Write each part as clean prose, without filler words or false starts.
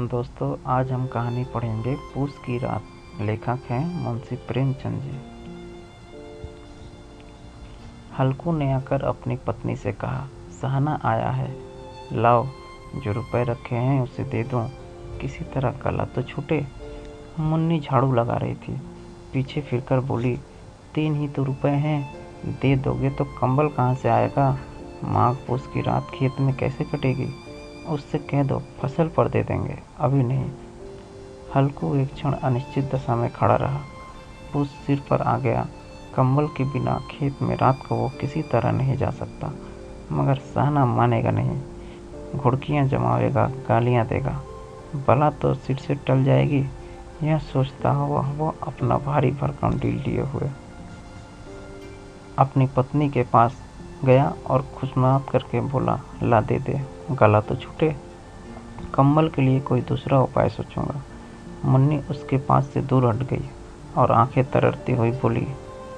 दोस्तों, आज हम कहानी पढ़ेंगे पूस की रात। लेखक हैं मुंशी प्रेमचंद जी। हल्कू ने आकर अपनी पत्नी से कहा, सहना आया है, लाओ जो रुपए रखे हैं उसे दे दो, किसी तरह गला तो छूटे। मुन्नी झाड़ू लगा रही थी, पीछे फिरकर बोली, 3 ही तो रुपए हैं, दे दोगे तो कंबल कहाँ से आएगा? माघ पूस की रात खेत में कैसे कटेगी? उससे कह दो फसल पर दे देंगे, अभी नहीं। हल्कू एक क्षण अनिश्चित दशा में खड़ा रहा। पूस सिर पर आ गया। कंबल के बिना खेत में रात को वो किसी तरह नहीं जा सकता, मगर सहना मानेगा नहीं। घुड़कियां जमावेगा, गालियां देगा, भला तो सिर से टल जाएगी। यह सोचता हुआ वो अपना भारी भरकम ढील लिए हुए अपनी पत्नी के पास गया और खुशनुमा करके बोला, ला दे दे, गला तो छूटे। कंबल के लिए कोई दूसरा उपाय सोचूंगा। मुन्नी उसके पास से दूर हट गई और आंखें तररती हुई बोली,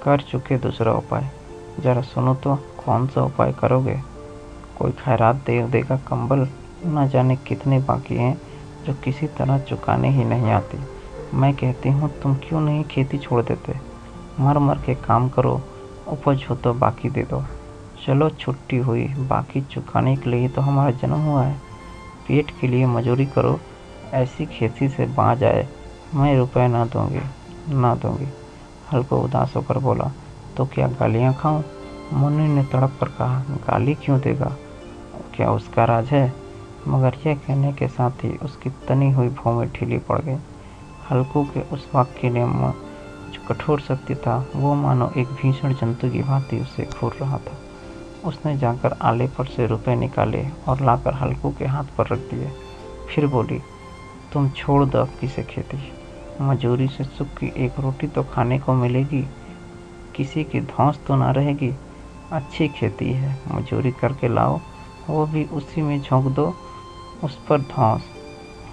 कर चुके दूसरा उपाय, जरा सुनो तो, कौन सा उपाय करोगे? कोई खैरात दे देगा कंबल, न जाने कितने बाकी हैं जो किसी तरह चुकाने ही नहीं आती। मैं कहती हूँ तुम क्यों नहीं खेती छोड़ देते, मर मर के काम करो, उपज हो तो बाकी दे दो। चलो छुट्टी हुई, बाकी चुकाने के लिए तो हमारा जन्म हुआ है। पेट के लिए मजूरी करो, ऐसी खेती से बाँच आए, मैं रुपए ना दूंगी। हल्को उदास होकर बोला, तो क्या गालियाँ खाऊं? मुन्नी ने तड़प कर कहा, गाली क्यों देगा, क्या उसका राज है? मगर यह कहने के साथ ही उसकी तनी हुई भौहें ढीली पड़ गई। हल्को के उस वाक्य ने जो कठोर सत्य था, वो मानो एक भीषण जंतु की भांति उसे घूर रहा था। उसने जाकर आले पर से रुपए निकाले और लाकर हल्कू के हाथ पर रख दिए। फिर बोली, तुम छोड़ दो अब किसे खेती, मजूरी से सुख की एक रोटी तो खाने को मिलेगी, किसी की धौंस तो ना रहेगी। अच्छी खेती है, मजूरी करके लाओ, वो भी उसी में झोंक दो, उस पर धौंस।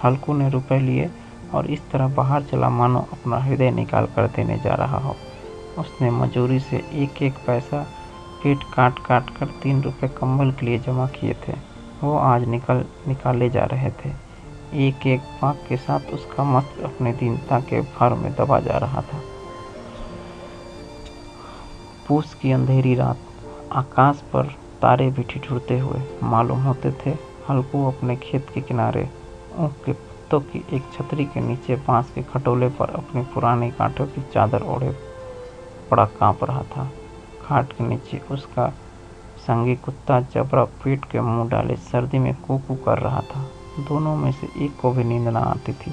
हल्कू ने रुपए लिए और इस तरह बाहर चला मानो अपना हृदय निकाल कर देने जा रहा हो। उसने मजूरी से एक एक पैसा पेट काट काट कर 3 रुपए कंबल के लिए जमा किए थे, वो आज निकाले जा रहे थे। एक एक पाक के साथ उसका मस्त अपने दीनता के भार में दबा जा रहा था। पूस की अंधेरी रात, आकाश पर तारे भी ठिठुरते हुए मालूम होते थे। हल्कू अपने खेत के किनारे ऊख के पत्तों की एक छतरी के नीचे बांस के खटोले पर अपनी पुरानी कांटों की चादर ओढ़े पड़ा कांप रहा था। खाट के नीचे उसका संगी कुत्ता जबरा पेट के मुंह डाले सर्दी में कूकू कर रहा था। दोनों में से एक को भी नींद न आती थी।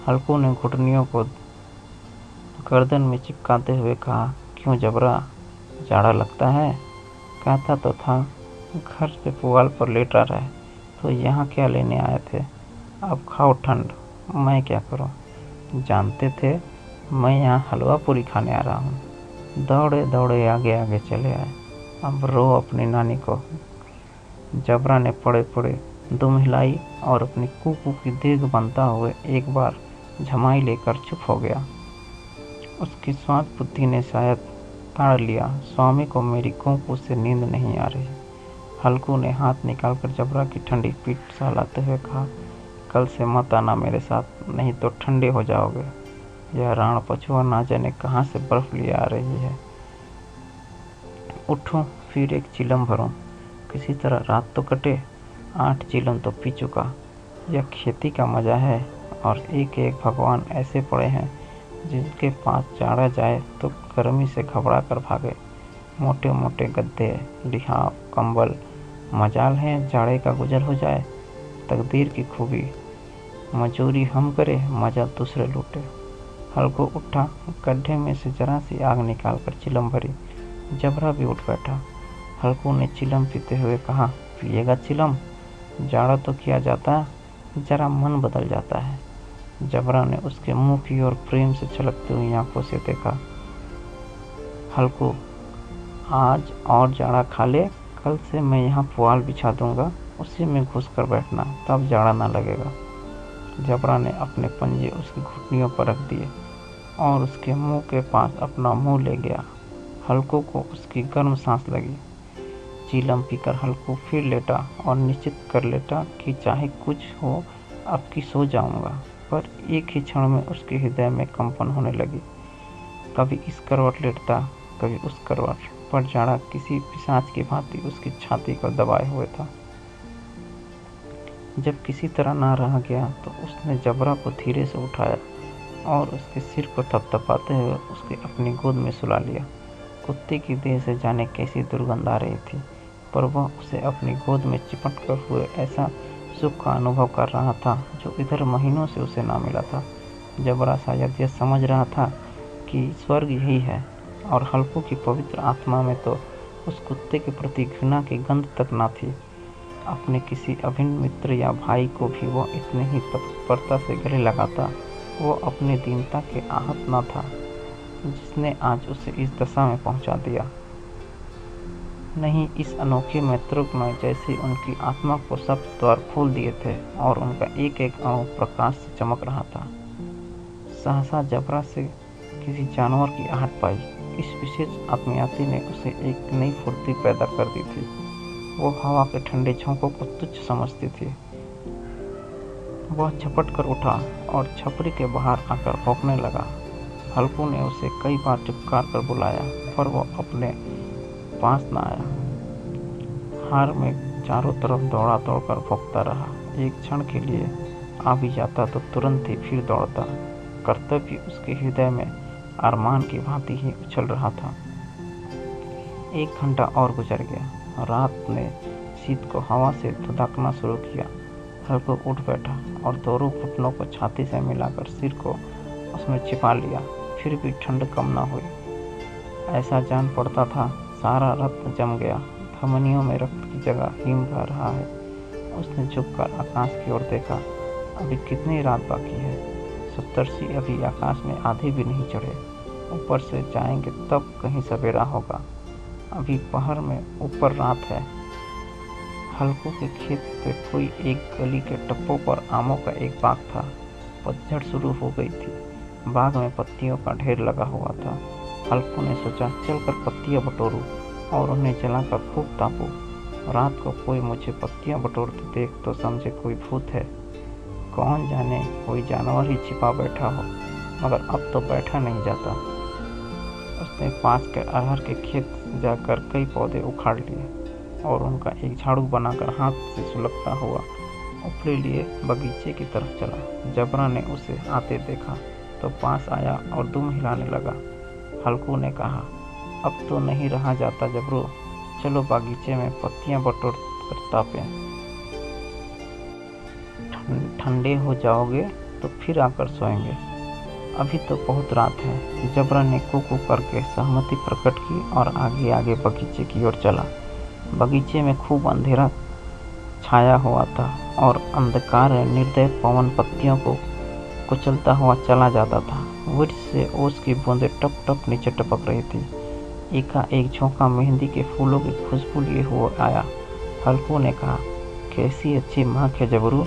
हल्कू ने घुटनियों को गर्दन में चिपकाते हुए कहा, क्यों जबरा, जाड़ा लगता है? कहता तो था घर से पुआल पर लेटा रहे, तो यहाँ क्या लेने आए थे? अब खाओ ठंड, मैं क्या करूँ? जानते थे मैं यहाँ हलवा पूरी खाने आ रहा हूँ। दौड़े दौड़े आगे आगे चले आए, अब रो अपनी नानी को। जबरा ने पड़े पड़े दुम हिलाई और अपनी कूकू की दीर्घ बनता हुए एक बार झमाई लेकर चुप हो गया। उसकी स्वार्थ बुद्धि ने शायद ताड़ लिया, स्वामी को मेरी कूकू से नींद नहीं आ रही। हल्कू ने हाथ निकालकर जबरा की ठंडी पीठ सहलाते हुए कहा, कल से मत आना मेरे साथ, नहीं तो ठंडे हो जाओगे। यह राण पछुआ ना जाने कहाँ से बर्फ लिए आ रही है। उठूं फिर एक चिलम भरूं, किसी तरह रात तो कटे। 8 चिलम तो पी चुका। यह खेती का मजा है, और एक एक भगवान ऐसे पड़े हैं जिनके पास जाड़ा जाए तो गर्मी से घबरा कर भागे। मोटे मोटे गद्दे, लिहाफ, कंबल, मजाल है जाड़े का गुजर हो जाए। तकदीर की खूबी, मजूरी हम करे, मजा दूसरे लूटे। हल्को उठा, गड्ढे में से जरा सी आग निकालकर चिलम भरी। जबरा भी उठ बैठा। हल्कू ने चिलम पीते हुए कहा, पिएगा चिलम? जाड़ा तो किया जाता, जरा मन बदल जाता है। जबरा ने उसके मुंह की ओर प्रेम से छलकती हुई आंखों से देखा। हल्कू, आज और जाड़ा खा ले, कल से मैं यहाँ पुआल बिछा दूंगा, उसी में घुस कर बैठना, तब जाड़ा ना लगेगा। जबरा ने अपने पंजे उसकी घुटनियों पर रख दिए और उसके मुंह के पास अपना मुंह ले गया। हल्को को उसकी गर्म सांस लगी। चीलम पीकर हल्कू फिर लेटा और निश्चित कर लेटा कि चाहे कुछ हो अब की सो जाऊंगा। पर एक ही क्षण में उसके हृदय में कंपन होने लगी। कभी इस करवट लेटता, कभी उस करवट पर जाड़ा किसी पिशाच की भांति उसकी छाती को दबाए हुए था। जब किसी तरह ना रह गया तो उसने जबरा को धीरे से उठाया और उसके सिर को थपथपाते हुए उसके अपनी गोद में सुला लिया। कुत्ते की देह से जाने कैसी दुर्गंध आ रही थी, पर वह उसे अपनी गोद में चिपट कर हुए ऐसा सुख का अनुभव कर रहा था जो इधर महीनों से उसे ना मिला था। जबरा शायद यह समझ रहा था कि स्वर्ग यही है, और हल्कू की पवित्र आत्मा में तो उस कुत्ते के प्रति घृणा की गंध तक न थी। अपने किसी अभिन्न मित्र या भाई को भी वह इतने ही तत्परता से गले लगाता। वो अपनी दीनता के आहत न था जिसने आज उसे इस दशा में पहुंचा दिया। नहीं, इस अनोखे मैत्रों में जैसे उनकी आत्मा को सब द्वार खोल दिए थे और उनका एक एक अंग प्रकाश से चमक रहा था। सहसा जबरा से किसी जानवर की आहट पाई। इस विशेष आत्मीयता ने उसे एक नई फुर्ती पैदा कर दी थी। वो हवा के ठंडे झोंकों को तुच्छ समझती थी। वह झपट कर उठा और छपरी के बाहर आकर भौंकने लगा। हल्कू ने उसे कई बार चिपकार कर बुलाया, पर वह अपने पास न आया। हार में चारों तरफ दौड़ा दौड़कर भौंकता रहा। एक क्षण के लिए आ भी जाता तो तुरंत ही फिर दौड़ता। कर्तव्य उसके हृदय में अरमान की भांति ही उछल रहा था। 1 घंटा और गुजर गया। रात ने शीत को हवा से धुदकना शुरू किया। हल्कू उठ बैठा और दोनों घुटनों को छाती से मिलाकर सिर को उसमें छिपा लिया। फिर भी ठंड कम न हुई। ऐसा जान पड़ता था सारा रक्त जम गया, धमनियों में रक्त की जगह हिम बह रहा है। उसने झुककर आकाश की ओर देखा। अभी कितनी रात बाकी है? सप्तर्षि अभी आकाश में आधे भी नहीं चढ़े। ऊपर से जाएंगे तब कहीं सवेरा होगा। अभी पहर में ऊपर रात है। हल्कू के खेत पे कोई एक गली के टप्पों पर आमों का एक बाग था। पतझड़ शुरू हो गई थी। बाग में पत्तियों का ढेर लगा हुआ था। हल्कू ने सोचा चलकर पत्तियां बटोरूं और उन्हें जलाकर खूब तापूं। रात को कोई मुझे पत्तियां बटोरते देख तो समझे कोई भूत है। कौन जाने कोई जानवर ही छिपा बैठा हो, मगर अब तो बैठा नहीं जाता। उसने पास के अरहर के खेत जाकर कई पौधे उखाड़ लिए और उनका एक झाड़ू बनाकर हाथ से सुलगता हुआ उपले लिए बगीचे की तरफ चला। जबरा ने उसे आते देखा तो पास आया और दुम हिलाने लगा। हल्कू ने कहा, अब तो नहीं रहा जाता जबरू, चलो बागीचे में पत्तियां बटोर कर तापें। ठंडे हो जाओगे तो फिर आकर सोएंगे। अभी तो बहुत रात है। जबरा ने कू करके सहमति प्रकट की और आगे आगे बगीचे की ओर चला। बगीचे में खूब अंधेरा छाया हुआ था और अंधकार में निर्दय पवन पत्तियों को कुचलता हुआ चला जाता था। वृक्ष से ओस की बूंदें टप टप नीचे टपक रही थी। एकाएक झोंका मेहंदी के फूलों की खुशबू लिए हुआ आया। हल्कू ने कहा, कैसी अच्छी महक है जबरू,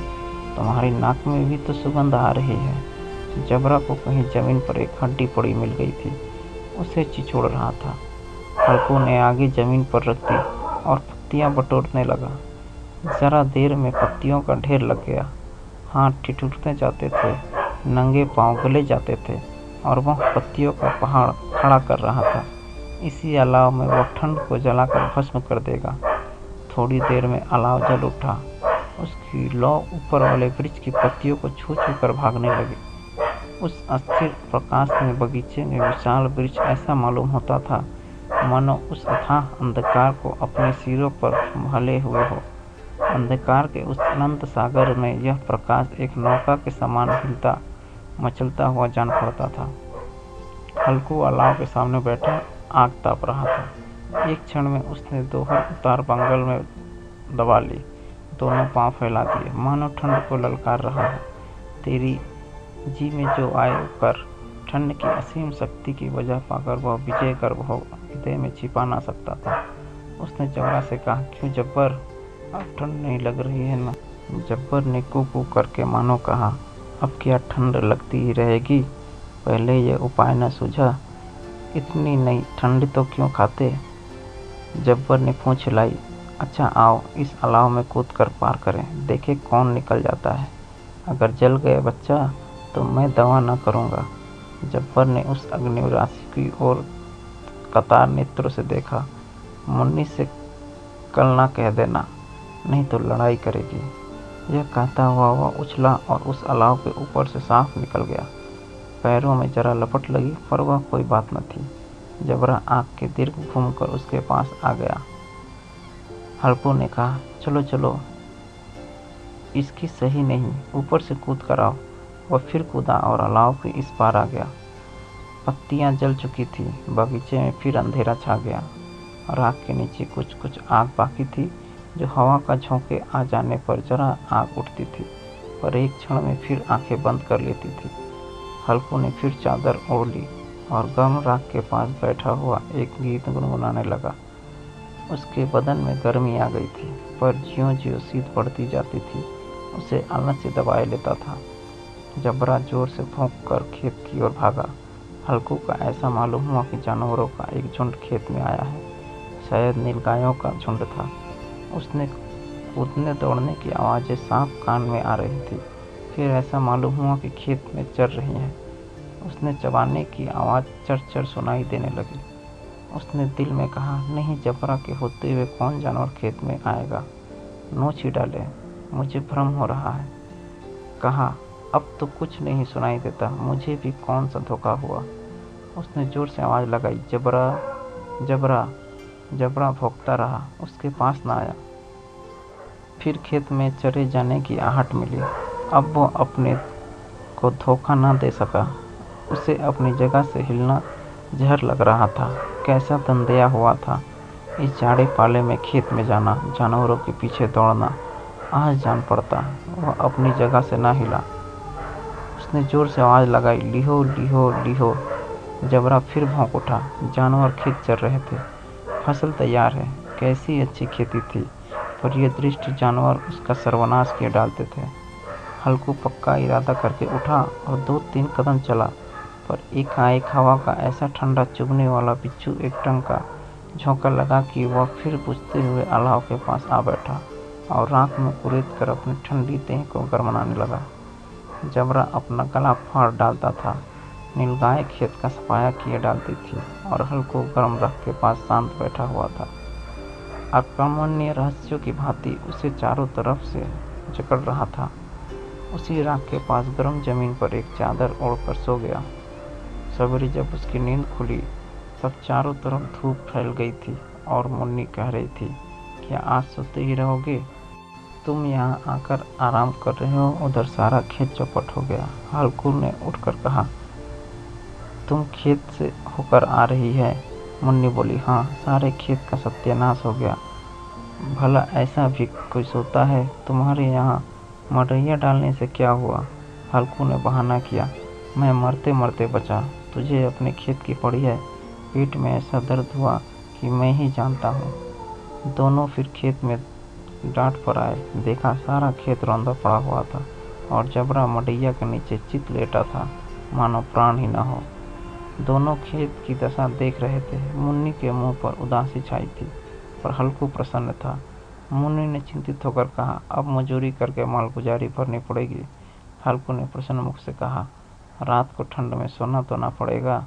तुम्हारी नाक में भी तो सुगंध आ रही है। जबरा को कहीं जमीन पर एक हड्डी पड़ी मिल गई थी, उसे चिचोड़ रहा था। हल्कू ने आगे जमीन पर रख दी और पत्तियां बटोरने लगा। जरा देर में पत्तियों का ढेर लग गया। हाथ ठिठुरते जाते थे, नंगे पांव गले जाते थे और वह पत्तियों का पहाड़ खड़ा कर रहा था। इसी अलाव में वह ठंड को जलाकर भस्म कर देगा। थोड़ी देर में अलाव जल उठा। उसकी लौ ऊपर वाले वृक्ष की पत्तियों को छू छू कर भागने लगी। उस अस्थिर प्रकाश में बगीचे में विशाल वृक्ष ऐसा मालूम होता था मानो उस अथाह अंधकार को अपने सिरों पर भले हुए हो। अंधकार के उस अनंत सागर में यह प्रकाश एक नौका के समान हिलता मचलता हुआ जान पड़ता था। हल्कू अलाव के सामने बैठा आग ताप रहा था। एक क्षण में उसने दोहर उतार बंगल में दबा ली, दोनों पांव फैला दिए, मानो ठंड को ललकार रहा है। तेरी जी में जो आए कर ठंड की असीम शक्ति की वजह पाकर वह विजय कर वह हृदय में छिपा ना सकता था। उसने जबरा से कहा, क्यों जब्बर, अब ठंड नहीं लग रही है ना? जब्बर ने कू करके मानो कहा, अब क्या ठंड लगती ही रहेगी, पहले ये उपाय न सूझा? इतनी नहीं ठंड तो क्यों खाते? जब्बर ने पूंछ हिलाई। अच्छा आओ इस अलाव में कूद कर पार करें, देखे कौन निकल जाता है। अगर जल गए बच्चा तो मैं दवा न करूँगा। जब्बर ने उस अग्नि राशि की ओर कतार नेत्रों से देखा। मुन्नी से कल ना कह देना, नहीं तो लड़ाई करेगी। यह कहता हुआ वह उछला और उस अलाव के ऊपर से साफ निकल गया। पैरों में जरा लपट लगी पर वह कोई बात न थी। जबरा आँख के दीर्घ घूमकर उसके पास आ गया। हल्कू ने कहा, चलो चलो, इसकी सही नहीं, ऊपर से कूद कर आओ। वह फिर कूदा और अलाव के इस पार आ गया। पत्तियां जल चुकी थी, बगीचे में फिर अंधेरा छा गया। राख के नीचे कुछ कुछ आग बाकी थी, जो हवा का झोंके आ जाने पर जरा आग उठती थी, पर एक क्षण में फिर आंखें बंद कर लेती थी। हल्कू ने फिर चादर ओढ़ ली और गर्म राख के पास बैठा हुआ एक गीत गुनगुनाने लगा। उसके बदन में गर्मी आ गई थी, पर ज्यों-ज्यों शीत बढ़ती जाती थी उसे आलस से दबाए लेता था। जबरा जोर से भौंक कर खेत की ओर भागा। हल्कू का ऐसा मालूम हुआ कि जानवरों का एक झुंड खेत में आया है। शायद नीलगायों का झुंड था। उसने कूदने दौड़ने की आवाज़ें साफ कान में आ रही थी। फिर ऐसा मालूम हुआ कि खेत में चर रही हैं। उसने चबाने की आवाज़ चर-चर सुनाई देने लगी। उसने दिल में कहा, नहीं, जबरा के होते हुए कौन जानवर खेत में आएगा। नोच ही डाले, मुझे भ्रम हो रहा है। कहा, अब तो कुछ नहीं सुनाई देता, मुझे भी कौन सा धोखा हुआ। उसने जोर से आवाज़ लगाई, जबरा जबरा। जबरा भौंकता रहा, उसके पास न आया। फिर खेत में चरे जाने की आहट मिली। अब वो अपने को धोखा न दे सका। उसे अपनी जगह से हिलना जहर लग रहा था। कैसा धंधेया हुआ था इस जाड़े पाले में खेत में जाना, जानवरों के पीछे दौड़ना। आज जान पड़ता वह अपनी जगह से न हिला। उसने जोर से आवाज़ लगाई, लीहो लीहो लीहो। जबरा फिर भौंक उठा। जानवर खेत चर रहे थे। फसल तैयार है। कैसी अच्छी खेती थी, पर ये दृष्ट जानवर उसका सर्वनाश किए डालते थे। हल्कू पक्का इरादा करके उठा और 2-3 कदम चला, पर एकाएक हवा का ऐसा ठंडा चुभने वाला बिच्छू एक टंग का झोंका लगा कि वह फिर बुझते हुए अलाव के पास आ बैठा और राख में कुरेद कर अपनी ठंडी देह को गरमाने लगा। जबरा अपना गला फाड़ डालता था। नीलगाय खेत का सफाया किए डालती थी और हल्को गर्म राख के पास शांत बैठा हुआ था। अकर्मण्य रहस्यों की भांति उसे चारों तरफ से जकड़ रहा था। उसी राख के पास गर्म जमीन पर एक चादर ओढ़कर सो गया। सवेरे जब उसकी नींद खुली तब चारों तरफ धूप फैल गई थी और मुन्नी कह रही थी, क्या आज सोते ही रहोगे? तुम यहाँ आकर आराम कर रहे हो, उधर सारा खेत चौपट हो गया। हल्कू ने उठकर कहा, तुम खेत से होकर आ रही है? मुन्नी बोली, हाँ, सारे खेत का सत्यानाश हो गया। भला ऐसा भी कोई सोता है? तुम्हारे यहाँ मडैया डालने से क्या हुआ? हल्कू ने बहाना किया, मैं मरते मरते बचा। तुझे अपने खेत की पड़ी है। पेट में ऐसा दर्द हुआ कि मैं ही जानता हूँ। दोनों फिर खेत में डांट पर आए। देखा सारा खेत रौंदा पड़ा हुआ था और जबरा मडैया के नीचे चित लेटा था, मानो प्राण ही न हो। दोनों खेत की दशा देख रहे थे। मुन्नी के मुंह पर उदासी छाई थी, पर हल्कू प्रसन्न था। मुन्नी ने चिंतित होकर कहा, अब मजूरी करके मालगुजारी भरनी पड़ेगी। हल्कू ने प्रसन्न मुख से कहा, रात को ठंड में सोना तो ना पड़ेगा।